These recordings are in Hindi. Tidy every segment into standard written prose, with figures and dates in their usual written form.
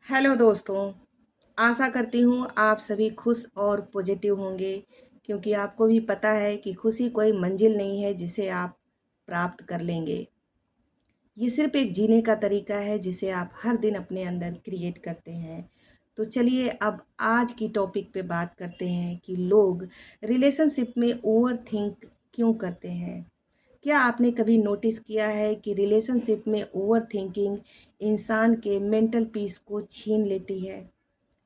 हेलो दोस्तों। आशा करती हूँ आप सभी खुश और पॉजिटिव होंगे, क्योंकि आपको भी पता है कि खुशी कोई मंजिल नहीं है जिसे आप प्राप्त कर लेंगे। ये सिर्फ एक जीने का तरीका है जिसे आप हर दिन अपने अंदर क्रिएट करते हैं। तो चलिए अब आज की टॉपिक पे बात करते हैं कि लोग रिलेशनशिप में ओवर थिंक क्यों करते हैं। क्या आपने कभी नोटिस किया है कि रिलेशनशिप में ओवर थिंकिंग इंसान के मेंटल पीस को छीन लेती है।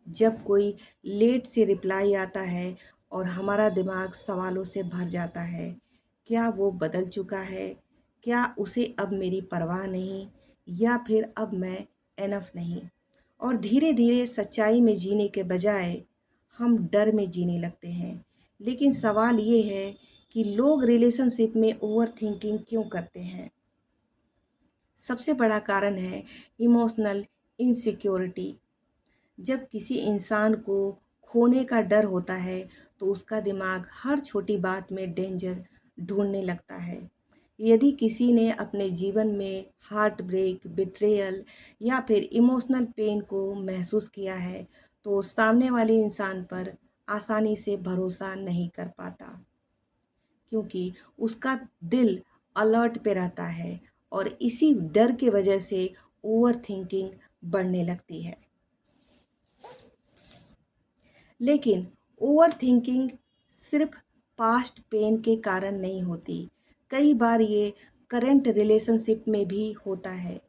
जब कोई लेट से रिप्लाई आता है और हमारा दिमाग सवालों से भर जाता है, क्या वो बदल चुका है, क्या उसे अब मेरी परवाह नहीं, या फिर अब मैं एनफ नहीं। और धीरे धीरे सच्चाई में जीने के बजाय हम डर में जीने लगते हैं। लेकिन सवाल ये है कि लोग रिलेशनशिप में ओवर थिंकिंग क्यों करते हैं। सबसे बड़ा कारण है इमोशनल इनसिक्योरिटी। जब किसी इंसान को खोने का डर होता है तो उसका दिमाग हर छोटी बात में डेंजर ढूंढने लगता है। यदि किसी ने अपने जीवन में हार्ट ब्रेक, बिट्रेयल या फिर इमोशनल पेन को महसूस किया है तो सामने वाले इंसान पर आसानी से भरोसा नहीं कर पाता, क्योंकि उसका दिल अलर्ट पे रहता है और इसी डर के वजह से ओवर थिंकिंग बढ़ने लगती है। लेकिन ओवर थिंकिंग सिर्फ पास्ट पेन के कारण नहीं होती। कई बार ये करंट रिलेशनशिप में भी होता है।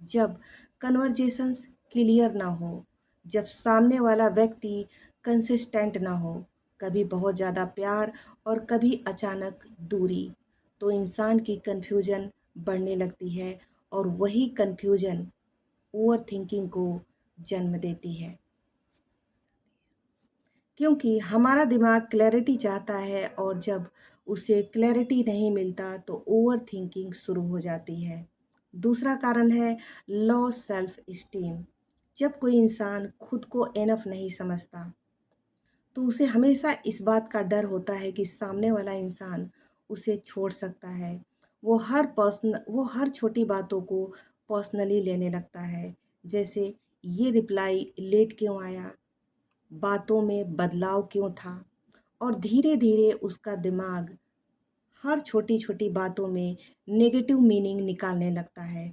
जब कन्वर्जेशंस क्लियर ना हो, जब सामने वाला व्यक्ति कंसिस्टेंट ना हो, कभी बहुत ज़्यादा प्यार और कभी अचानक दूरी, तो इंसान की कन्फ्यूजन बढ़ने लगती है और वही कन्फ्यूजन ओवर थिंकिंग को जन्म देती है। क्योंकि हमारा दिमाग क्लैरिटी चाहता है और जब उसे क्लैरिटी नहीं मिलता तो ओवर थिंकिंग शुरू हो जाती है। दूसरा कारण है लो सेल्फ इस्टीम। जब कोई इंसान खुद को एनफ नहीं समझता तो उसे हमेशा इस बात का डर होता है कि सामने वाला इंसान उसे छोड़ सकता है। वो हर छोटी बातों को पर्सनली लेने लगता है। जैसे ये रिप्लाई लेट क्यों आया, बातों में बदलाव क्यों था, और धीरे धीरे उसका दिमाग हर छोटी छोटी बातों में नेगेटिव मीनिंग निकालने लगता है।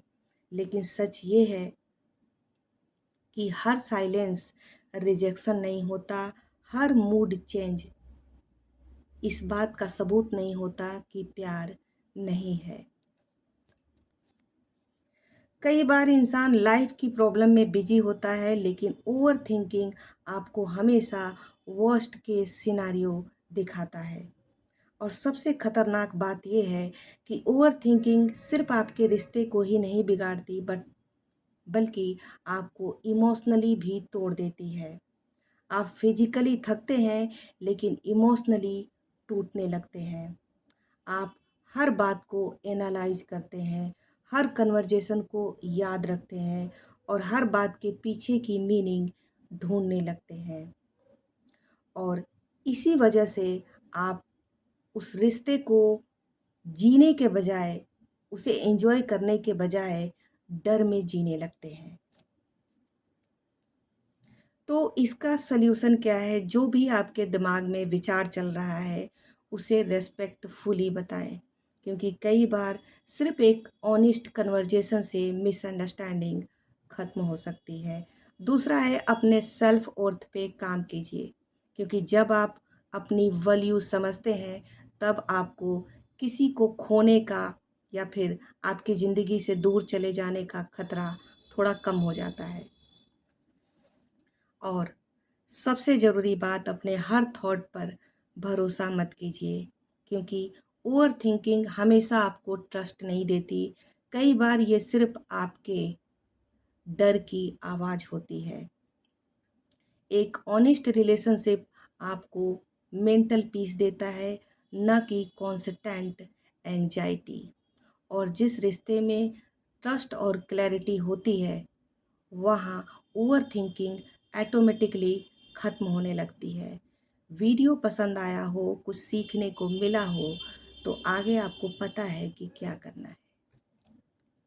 लेकिन सच ये है कि हर साइलेंस रिजेक्शन नहीं होता, हर मूड चेंज इस बात का सबूत नहीं होता कि प्यार नहीं है। कई बार इंसान लाइफ की प्रॉब्लम में बिजी होता है, लेकिन ओवर थिंकिंग आपको हमेशा वर्स्ट केस सिनारियो दिखाता है। और सबसे खतरनाक बात यह है कि ओवर थिंकिंग सिर्फ आपके रिश्ते को ही नहीं बिगाड़ती बल्कि आपको इमोशनली भी तोड़ देती है। आप फिजिकली थकते हैं लेकिन इमोशनली टूटने लगते हैं। आप हर बात को एनालाइज करते हैं, हर कन्वर्जेशन को याद रखते हैं और हर बात के पीछे की मीनिंग ढूंढने लगते हैं। और इसी वजह से आप उस रिश्ते को जीने के बजाय, उसे एंजॉय करने के बजाय डर में जीने लगते हैं। तो इसका सल्यूशन क्या है? जो भी आपके दिमाग में विचार चल रहा है उसे रेस्पेक्टफुली बताएं, क्योंकि कई बार सिर्फ एक ऑनेस्ट कन्वर्जेशन से मिसअंडरस्टैंडिंग ख़त्म हो सकती है। दूसरा है अपने सेल्फ वर्थ पे काम कीजिए, क्योंकि जब आप अपनी वैल्यू समझते हैं तब आपको किसी को खोने का या फिर आपकी ज़िंदगी से दूर चले जाने का खतरा थोड़ा कम हो जाता है। और सबसे ज़रूरी बात, अपने हर थॉट पर भरोसा मत कीजिए, क्योंकि ओवर थिंकिंग हमेशा आपको ट्रस्ट नहीं देती। कई बार ये सिर्फ आपके डर की आवाज़ होती है। एक ऑनेस्ट रिलेशनशिप आपको मेंटल पीस देता है, न कि कॉन्स्टेंट एंजाइटी। और जिस रिश्ते में ट्रस्ट और क्लैरिटी होती है वहाँ ओवर थिंकिंग ऑटोमेटिकली ख़त्म होने लगती है। वीडियो पसंद आया हो, कुछ सीखने को मिला हो, तो आगे आपको पता है कि क्या करना है।